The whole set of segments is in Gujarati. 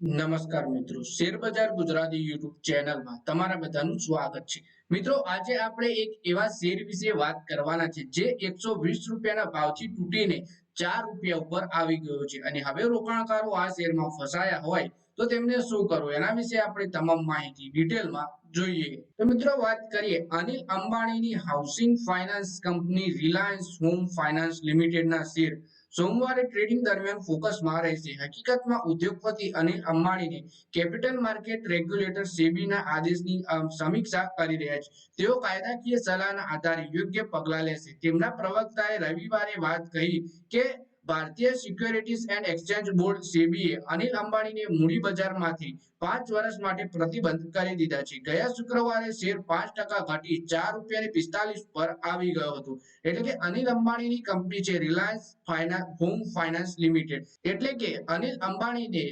નમસ્કાર મિત્રો, શેરબજાર ગુજરાતી યુટ્યુબ ચેનલમાં તમારા બધાનું સ્વાગત છે. મિત્રો, આજે આપણે એક એવા શેર વિશે વાત કરવાના છે જે 120 રૂપિયાના ભાવથી તૂટીને 4 રૂપિયા ઉપર આવી ગયો છે અને હવે રોકાણકારો આ શેરમાં ફસાયા હોય તો તેમને શું કરવું એના વિશે આપણે તમામ માહિતી ડિટેલમાં જોઈએ. તો મિત્રો, વાત કરીએ અનિલ અંબાણીની housing finance company Reliance home finance લિમિટેડના શેર સોમવારે ટ્રેડિંગ દરમિયાન ફોકસમાં રહેશે. હકીકતમાં ઉદ્યોગપતિ અનિલ અંબાણીને કેપિટલ માર્કેટ રેગ્યુલેટર સેબીના આદેશની સમીક્ષા કરી રહ્યા છે. તેઓ કાયદાકીય સલાહના આધારે યોગ્ય પગલાં લેશે. તેમના પ્રવક્તાએ રવિવારે વાત કહી કે ભારતીય સિક્યોરિટીઝ એન્ડ એક્સચેન્જ બોર્ડ સેબીએ અનિલ અંબાણીને મૂડી બજારમાંથી 5 વર્ષ માટે પ્રતિબંધ કરી દીધા છે. ગયા શુક્રવારે શેર 5% ઘટી 4 રૂપિયા 45 પર આવી ગયો હતો. એટલે કે અનિલ અંબાણીની કંપની છે રિલાયન્સ હોમ ફાઇનાન્સ લિમિટેડ, એટલે કે અનિલ અંબાણીને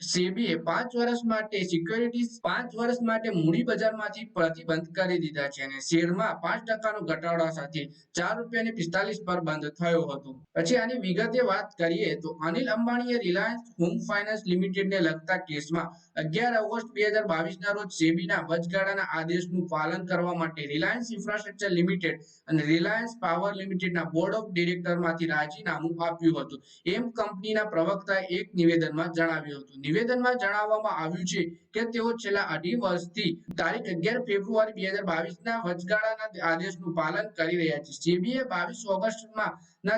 સેબીએ 5 વર્ષ માટે સિક્યોરિટીઝ 5 વર્ષ માટે મૂડી બજારમાંથી પ્રતિબંધ કરી દીધા છે અને શેરમાં 5%નો ઘટાડો સાથે 4 રૂપિયા 45 પર બંધ થયો હતો. પછી આની વિગતે વાત કરીએ તો અનિલ અંબાણીએ રિલાયન્સ હોમ ફાઇનાન્સ લિમિટેડને લગતા કેસમાં 11 ઓગસ્ટ 2022 ના રોજ સેબીના વચગાળાના આદેશનું પાલન કરવા માટે રિલાયન્સ ઇન્ફ્રાસ્ટ્રક્ચર લિમિટેડ અને રિલાયન્સ પાવર લિમિટેડના બોર્ડ ઓફ ડિરેક્ટરમાંથી રાજીનામું આપ્યું હતું, એમ કંપનીના પ્રવક્તાએ એક નિવેદનમાં જણાવ્યું હતું. નિવેદનમાં જણાવવામાં આવ્યું છે કે તેઓ છેલ્લા 2.5 વર્ષથી તારીખ 11 ફેબ્રુઆરી 2022 ના વચગાળાના આદેશનું પાલન કરી રહ્યા છે. સેબીએ 22 ઓગસ્ટમાં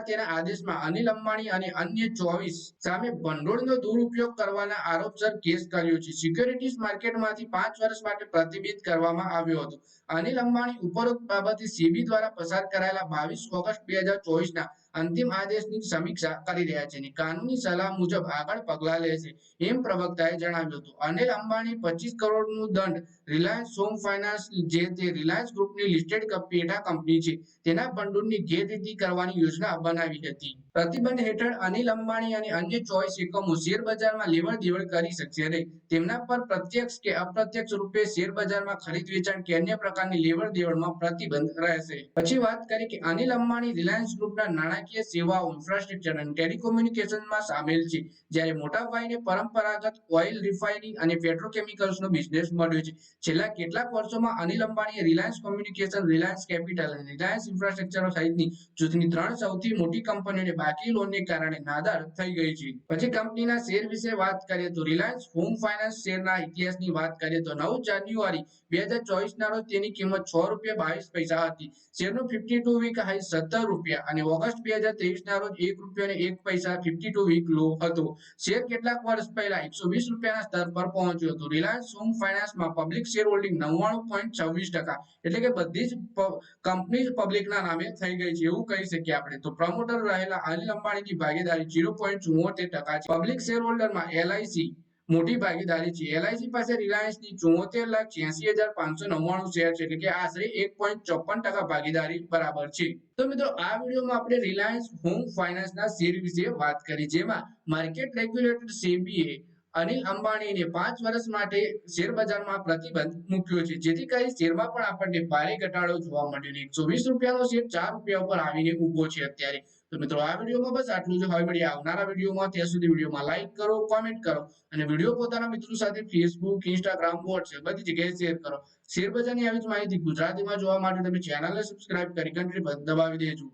તેના આદેશમાં અનિલ અંબાણી અને અન્ય 24 સામે ભંડોળનો દુરુપયોગ કરવાના આરોપસર કેસ કર્યો છે. સિક્યોરિટીઝ માર્કેટમાંથી 5 વર્ષ માટે પ્રતિબંધિત કરવામાં આવ્યો હતો. અનિલ અંબાણી ઉપરોક્ત બાબતે સેબી દ્વારા પસાર કરાયેલા 22 ઓગસ્ટ 2024 ના અંતિમ આદેશની સમીક્ષા કરી રહ્યા છે અને કાનૂની સલાહ મુજબ આગળ પગલાં લેશે, એમ પ્રવક્તાએ જણાવ્યું હતું. અનિલ અંબાણી 25 કરોડનું દંડ રિલાયન્સ હોમ ફાઇનાન્સ, જે તે રિલાયન્સ ગ્રુપની લિસ્ટેડ પેટા કંપની છે, તેના ભંડોળની ગેરરીતિ કરવાની યોજના બનાવી હતી. પ્રતિબંધ હેઠળ અનિલ અંબાણી અને અન્ય 24 એકમો શેર બજારમાં લેવડ દેવડ કરી શકશે નહીં. તેમના પર પ્રત્યક્ષ કે અપ્રત્યક્ષ રૂપે શેર બજારમાં ખરીદ વેચાણ કે અન્ય પ્રકારની લેવડ દેવડમાં પ્રતિબંધ રહેશે. પછી વાત કરી કે અનિલ અંબાણી રિલાયન્સ ગ્રુપના નાણાકીય સેવાઓ, ઇન્ફ્રાસ્ટ્રક્ચર અને ટેલિકોમ્યુનિકેશનમાં સામેલ છે, જ્યારે મોટાભાઈને પરંપરાગત ઓઇલ રિફાઇનિંગ અને પેટ્રોકેમિકલ્સનો બિઝનેસ મળ્યો છે. છેલ્લા કેટલાક વર્ષોમાં અનિલ અંબાણીએ રિલાયન્સ કોમ્યુનિકેશન, રિલાયન્સ કેપિટલ અને રિલાયન્સ ઇન્ફ્રાસ્ટ્રક્ચર સહિતની જૂથની 3 સૌથી મોટી કંપનીઓને બાકી લોનને કારણે નાદાર થઈ ગઈ છે. પછી કંપનીના શેર વિશે વાત કરીએ તો રિલાયન્સ હોમ ફાઇનાન્સ શેરના ઇતિહાસની વાત કરીએ તો 9 જાન્યુઆરી 2024 ના રોજ તેની કિંમત 6 રૂપિયા 22 પૈસા હતી. શેરનો 52 વીક હાઈ 17 રૂપિયા અને ઓગસ્ટ 2023 ના રોજ 1 રૂપિયા 1 પૈસા 52 વીક લો હતો. શેર કેટલાક વર્ષ પહેલા 120 રૂપિયાના સ્તર પર પહોંચ્યો હતો. રિલાયન્સ હોમ ફાઇનાન્સમાં પબ્લિક શેર હોલ્ડિંગ 99.26%, એટલે કે બધી જ કંપની પબ્લિકના નામે થઈ ગઈ છે એવું કહી શકીએ આપણે. તો પ્રમોટર રહેલા અનિલ અંબાણીની ભાગીદારી 0.74% છે. પબ્લિક શેર હોલ્ડરમાં એલઆઈસી મોટી ભાગીદારી છે. એલઆઈસી પાસે રિલાયન્સની 74,86,599 શેર છે, એટલે કે આશરે 1.54% ભાગીદારી બરાબર છે. તો મિત્રો, આ વિડીયોમાં આપણે રિલાયન્સ હોમ ફાઇનાન્સના શેર વિશે વાત કરી, જેમાં માર્કેટ રેગ્યુલેટર સેબીએ અનિલ અંબાણીને 5 વર્ષ માટે શેર બજારમાં પ્રતિબંધ મૂક્યો છે, જેથી કરી શેરમાં પણ આપણને ભારે ઘટાડો જોવા મળ્યો. 120 રૂપિયાનો શેર 4 રૂપિયા ઉપર આવીને ઊભો છે અત્યારે. તો મિત્રો, આ વિડીયોમાં બસ આટલું જ. હવે મળીએ આવનારા વિડીયોમાં. ત્યાં સુધી વિડીયોમાં લાઈક કરો, કોમેન્ટ કરો અને વિડીયો પોતાના મિત્રો સાથે ફેસબુક, ઇન્સ્ટાગ્રામ, વોટ્સએપ બધી જગ્યાએ શેર કરો. શેર બજારની આવી જ માહિતી ગુજરાતીમાં જોવા માટે તમે ચેનલને સબસ્ક્રાઇબ કરી ઘંટડી પર દબાવી દેજો.